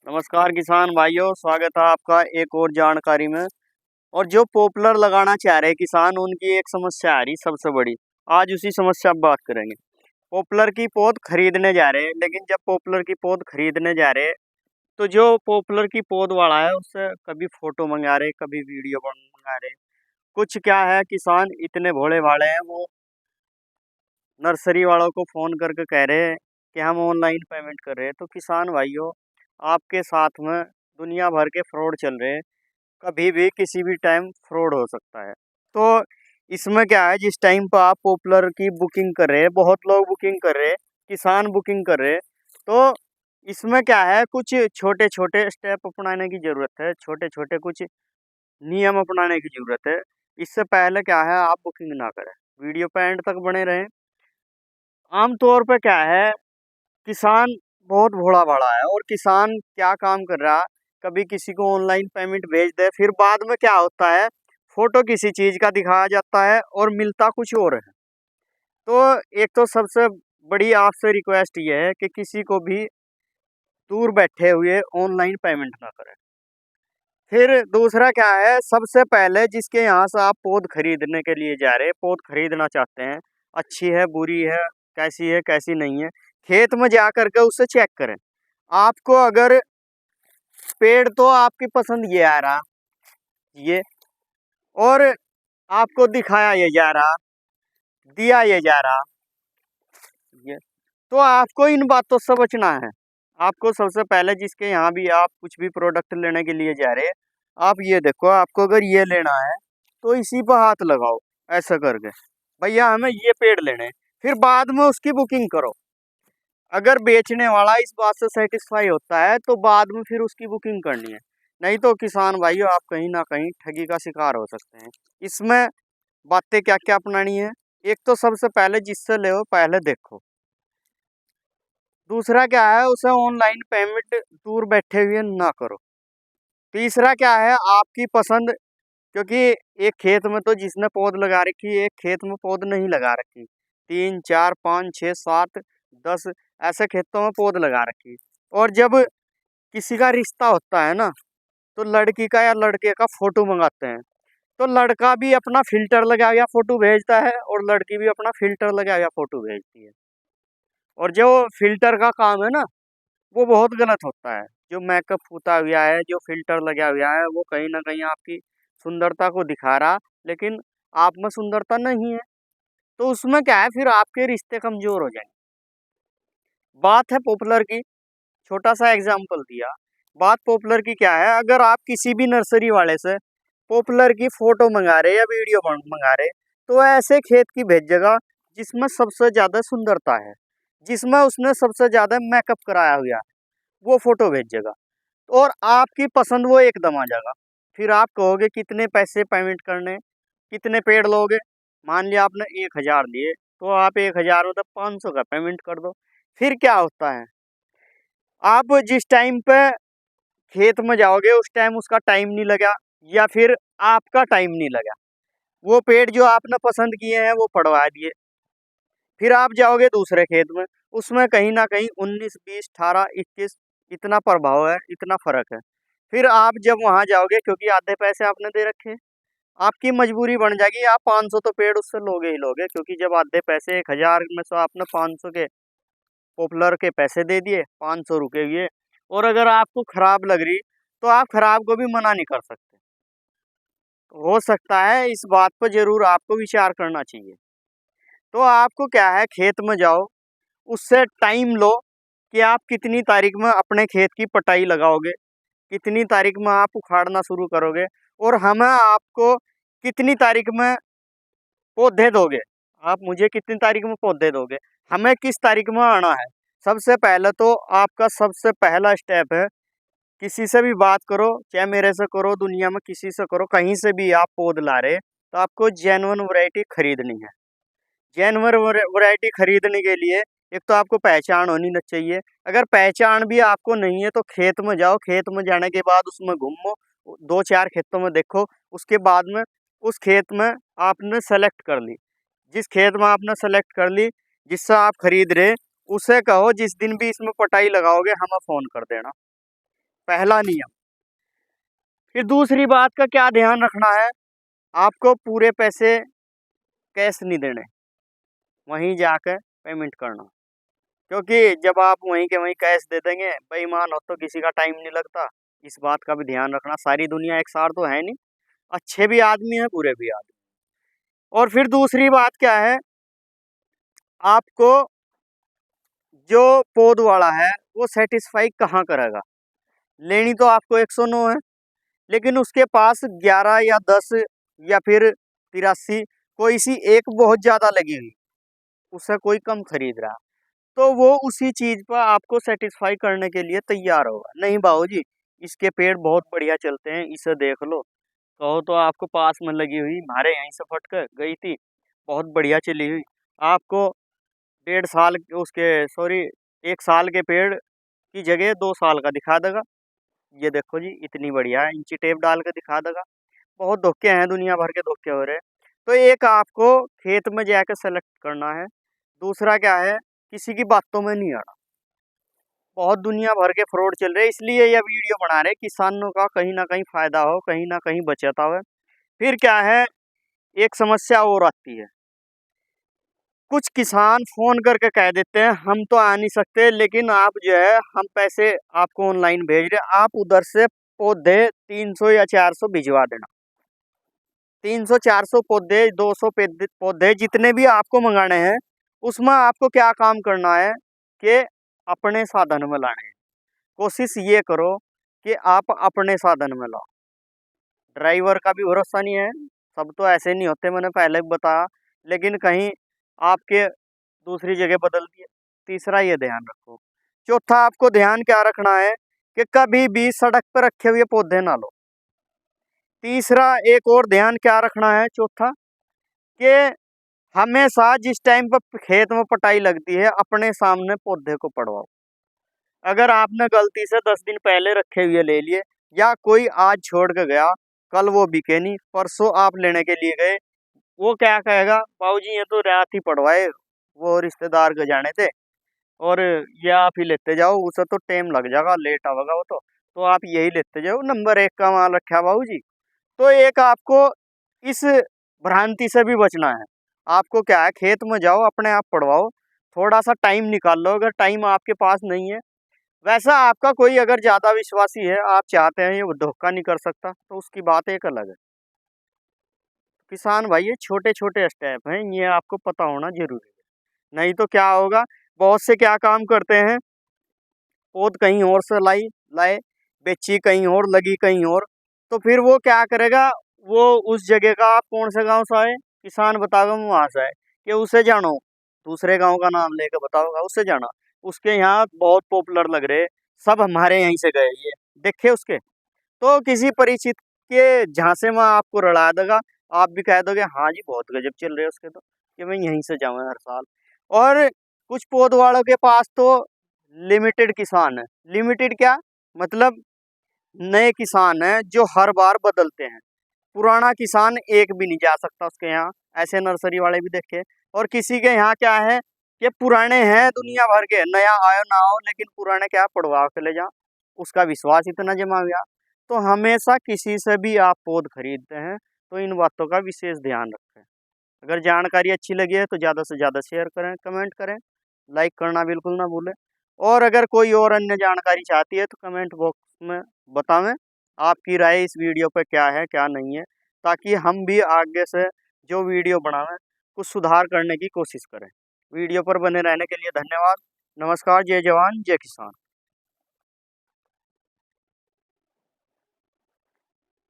नमस्कार किसान भाइयों, स्वागत है आपका एक और जानकारी में। और जो पॉपुलर लगाना चाह रहे हैं किसान, उनकी एक समस्या आ रही सबसे बड़ी। आज उसी समस्या पर बात करेंगे। पॉपुलर की पौध खरीदने जा रहे हैं, लेकिन जब पॉपुलर की पौध खरीदने जा रहे हैं तो जो पॉपुलर की पौध वाला है उससे कभी फोटो मंगा रहे, कभी वीडियो मंगा रहे। कुछ क्या है, किसान इतने भोले भाले हैं, वो नर्सरी वालों को फोन करके कह रहे हैं कि हम ऑनलाइन पेमेंट कर रहे हैं। तो किसान भाइयों, आपके साथ में दुनिया भर के फ्रॉड चल रहे हैं। कभी भी किसी भी टाइम फ्रॉड हो सकता है। तो इसमें क्या है, जिस टाइम पर आप पॉपुलर की बुकिंग कर रहे हैं, बहुत लोग बुकिंग कर रहे हैं, किसान बुकिंग कर रहे हैं, तो इसमें क्या है, कुछ छोटे छोटे स्टेप अपनाने की ज़रूरत है, छोटे छोटे कुछ नियम अपनाने की ज़रूरत है। इससे पहले क्या है, आप बुकिंग ना करें, वीडियो पे एंड तक बने रहें। आमतौर पे क्या है, किसान बहुत भोला भाला है, और किसान क्या काम कर रहा है, कभी किसी को ऑनलाइन पेमेंट भेज दे, फिर बाद में क्या होता है, फोटो किसी चीज का दिखाया जाता है और मिलता कुछ और है। तो एक तो सबसे बड़ी आपसे रिक्वेस्ट ये है कि किसी को भी दूर बैठे हुए ऑनलाइन पेमेंट ना करें। फिर दूसरा क्या है, सबसे पहले जिसके यहाँ से आप पौध खरीदने के लिए जा रहे हैं, पौध खरीदना चाहते हैं, अच्छी है बुरी है कैसी नहीं है, खेत में जा करके उसे चेक करें। आपको अगर पेड़ तो आपकी पसंद ये आ रहा, ये, और आपको दिखाया ये जा रहा, दिया ये जा रहा, ये, तो आपको इन बातों से बचना है। आपको सबसे पहले जिसके यहाँ भी आप कुछ भी प्रोडक्ट लेने के लिए जा रहे हैं, आप ये देखो, आपको अगर ये लेना है तो इसी पर हाथ लगाओ, ऐसा करके, भैया हमें ये पेड़ लेने हैं। फिर बाद में उसकी बुकिंग करो। अगर बेचने वाला इस बात से सेटिस्फाई होता है तो बाद में फिर उसकी बुकिंग करनी है। नहीं तो किसान भाइयों, आप कहीं ना कहीं ठगी का शिकार हो सकते हैं। इसमें बातें क्या क्या अपनानी है, एक तो सबसे पहले जिससे ले पहले देखो। दूसरा क्या है, उसे ऑनलाइन पेमेंट दूर बैठे हुए ना करो। तीसरा क्या है, आपकी पसंद, क्योंकि एक खेत में तो जिसने पौध लगा रखी, एक खेत में पौध नहीं लगा रखी, 3 4 5 6 7 10 ऐसे खेतों में पौध लगा रखी। और जब किसी का रिश्ता होता है ना, तो लड़की का या लड़के का फोटो मंगाते हैं, तो लड़का भी अपना फिल्टर लगा हुआ फोटो भेजता है और लड़की भी अपना फिल्टर लगा हुआ फोटो भेजती है। और जो फिल्टर का काम है ना, वो बहुत गलत होता है। जो मेकअप होता हुआ है, जो फिल्टर लगा हुआ है, वो कहीं ना कहीं आपकी सुंदरता को दिखा रहा, लेकिन आप में सुंदरता नहीं है। तो उसमें क्या है, फिर आपके रिश्ते कमजोर हो जाएंगे। बात है पॉपुलर की, छोटा सा एग्जाम्पल दिया। बात पॉपुलर की क्या है, अगर आप किसी भी नर्सरी वाले से पॉपुलर की फोटो मंगा रहे या वीडियो मंगा रहे, तो ऐसे खेत की भेजेगा जिसमें सबसे ज्यादा सुंदरता है, जिसमें उसने सबसे ज्यादा मेकअप कराया हुआ है, वो फोटो भेजेगा। और आपकी पसंद वो एकदम आ जाएगा। फिर आप कहोगे कितने पैसे पेमेंट करने, कितने पेड़ लोगे। मान लिया आपने 1,000 दिए, तो आप 1,000 मतलब 500 का पेमेंट कर दो। फिर क्या होता है, आप जिस टाइम पे खेत में जाओगे उस टाइम उसका टाइम नहीं लगा, या फिर आपका टाइम नहीं लगा, वो पेड़ जो आपने पसंद किए हैं वो पड़वा दिए। फिर आप जाओगे दूसरे खेत में, उसमें कहीं ना कहीं 19 20 18 21 इतना प्रभाव है, इतना फर्क है। फिर आप जब वहां जाओगे, क्योंकि आधे पैसे आपने दे रखे, आपकी मजबूरी बन जाएगी, आप 500 तो पेड़ उससे लोगे ही लोगे, क्योंकि जब आधे पैसे 1,000 में से आपने 500 के पॉपुलर के पैसे दे दिए, 500 रुके हुए। और अगर आपको खराब लग रही, तो आप खराब को भी मना नहीं कर सकते। हो सकता है इस बात पर जरूर आपको विचार करना चाहिए। तो आपको क्या है, खेत में जाओ, उससे टाइम लो कि आप कितनी तारीख में अपने खेत की पटाई लगाओगे, कितनी तारीख में आप उखाड़ना शुरू करोगे, और हमें आपको कितनी तारीख में पौधे दोगे, आप मुझे कितनी तारीख में पौधे दोगे, हमें किस तारीख में आना है। सबसे पहले तो आपका सबसे पहला स्टेप है, किसी से भी बात करो, चाहे मेरे से करो, दुनिया में किसी से करो, कहीं से भी आप पौध ला रहे, तो आपको जेन्युइन वैरायटी खरीदनी है। जेन्युइन वैरायटी खरीदने के लिए एक तो आपको पहचान होनी न चाहिए। अगर पहचान भी आपको नहीं है तो खेत में जाओ, खेत में जाने के बाद उसमें घूमो, 2 4 खेतों में देखो, उसके बाद में उस खेत में आपने सेलेक्ट कर ली, जिस खेत में आपने सेलेक्ट कर ली, जिससे आप खरीद रहे, उसे कहो जिस दिन भी इसमें पटाई लगाओगे हमें फोन कर देना। पहला नियम। फिर दूसरी बात का क्या ध्यान रखना है, आपको पूरे पैसे कैश नहीं देने, वहीं जाकर पेमेंट करना। क्योंकि जब आप वहीं के वहीं कैश दे देंगे, बेईमान हो तो किसी का टाइम नहीं लगता। इस बात का भी ध्यान रखना, सारी दुनिया एक सार तो है नहीं, अच्छे भी आदमी है, बुरे भी आदमी। और फिर दूसरी बात क्या है, आपको जो पोद वाला है वो सेटिस्फाई कहाँ करेगा। लेनी तो आपको 109 है, लेकिन उसके पास 11 या 10 या फिर 83 कोई सी एक बहुत ज्यादा लगी हुई, उससे कोई कम खरीद रहा, तो वो उसी चीज पर आपको सेटिस्फाई करने के लिए तैयार होगा। नहीं बाबूजी, इसके पेड़ बहुत बढ़िया चलते हैं, इसे देख लो, कहो तो आपको पास में लगी हुई हमारे यहीं से फट कर गई थी, बहुत बढ़िया चली हुई, आपको 1.5 साल उसके सॉरी 1 साल के पेड़ की जगह 2 साल का दिखा देगा। ये देखो जी इतनी बढ़िया है, इंची टेप डाल के दिखा देगा। बहुत धोखे हैं, दुनिया भर के धोखे हो रहे हैं। तो एक आपको खेत में जाकर सेलेक्ट करना है। दूसरा क्या है, किसी की बातों में नहीं आना। बहुत दुनिया भर के फ्रॉड चल रहे हैं, इसलिए यह वीडियो बना रहे, किसानों का कहीं ना कहीं फायदा हो, कहीं ना कहीं बचत हो। फिर क्या है, एक समस्या और आती है, कुछ किसान फोन करके कह देते हैं हम तो आ नहीं सकते, लेकिन आप जो है हम पैसे आपको ऑनलाइन भेज रहे, आप उधर से पौधे 300 या 400 भिजवा देना। 300-400 पौधे, 200 पौधे, जितने भी आपको मंगाने हैं, उसमें आपको क्या काम करना है कि अपने साधन में लाने हैं। कोशिश ये करो कि आप अपने साधन में लाओ। ड्राइवर का भी भरोसा नहीं है, सब तो ऐसे नहीं होते, मैंने पहले भी बताया, लेकिन कहीं आपके दूसरी जगह बदल दिए। तीसरा ये ध्यान रखो। चौथा आपको ध्यान क्या रखना है कि कभी भी सड़क पर रखे हुए पौधे ना लो। तीसरा एक और ध्यान क्या रखना है, चौथा, कि हमेशा जिस टाइम पर खेत में पटाई लगती है अपने सामने पौधे को पड़वाओ। अगर आपने गलती से 10 दिन पहले रखे हुए ले लिए, या कोई आज छोड़ के गया, कल वो बिके नहीं, परसों आप लेने के लिए गए, वो क्या कहेगा, बाबूजी ये तो रात ही पड़वाए, वो रिश्तेदार के जाने थे, और ये आप ही लेते जाओ, उसे तो टाइम लग जाएगा, लेट आवेगा वो तो आप यही लेते जाओ, नंबर 1 का माल रखा बाबूजी। तो एक आपको इस भ्रांति से भी बचना है। आपको क्या है, खेत में जाओ, अपने आप पढ़वाओ, थोड़ा सा टाइम निकाल लो। अगर टाइम आपके पास नहीं है, वैसा आपका कोई अगर ज्यादा विश्वासी है, आप चाहते हैं ये धोखा नहीं कर सकता, तो उसकी बात एक अलग है। किसान भाई, ये छोटे छोटे स्टेप हैं, ये आपको पता होना जरूरी है। नहीं तो क्या होगा, बहुत से क्या काम करते हैं, पौध कहीं और से लाए, बेची कहीं और, लगी कहीं और, तो फिर वो क्या करेगा, वो उस जगह का, आप कौन से गांव से आए, किसान बताओगे मैं वहां से आए, कि उसे जानो, दूसरे गांव का नाम लेकर बताओगा, उससे जाना, उसके यहाँ बहुत पॉपुलर लग रहे, सब हमारे यहीं से गए, ये देखे उसके, तो किसी परिचित के झांसे में आपको रड़ा देगा, आप भी कह दोगे हाँ जी बहुत गजब चल रहे हैं उसके, तो कि मैं यहीं से जाऊँ हर साल। और कुछ पौध वालों के पास तो लिमिटेड किसान है। लिमिटेड क्या मतलब, नए किसान हैं जो हर बार बदलते हैं, पुराना किसान एक भी नहीं जा सकता उसके यहाँ, ऐसे नर्सरी वाले भी देखे। और किसी के यहाँ क्या है कि पुराने हैं दुनिया भर के, नया आयो ना हो, लेकिन पुराने क्या पड़वा के ले जा, उसका विश्वास इतना जमा गया। तो हमेशा किसी से भी आप पौध खरीदते हैं तो इन बातों का विशेष ध्यान रखें। अगर जानकारी अच्छी लगी है तो ज़्यादा से ज़्यादा शेयर करें, कमेंट करें, लाइक करना बिल्कुल ना भूलें। और अगर कोई और अन्य जानकारी चाहती है तो कमेंट बॉक्स में बतावें आपकी राय इस वीडियो पर क्या है क्या नहीं है, ताकि हम भी आगे से जो वीडियो बनावें कुछ सुधार करने की कोशिश करें। वीडियो पर बने रहने के लिए धन्यवाद। नमस्कार, जय जवान जय किसान।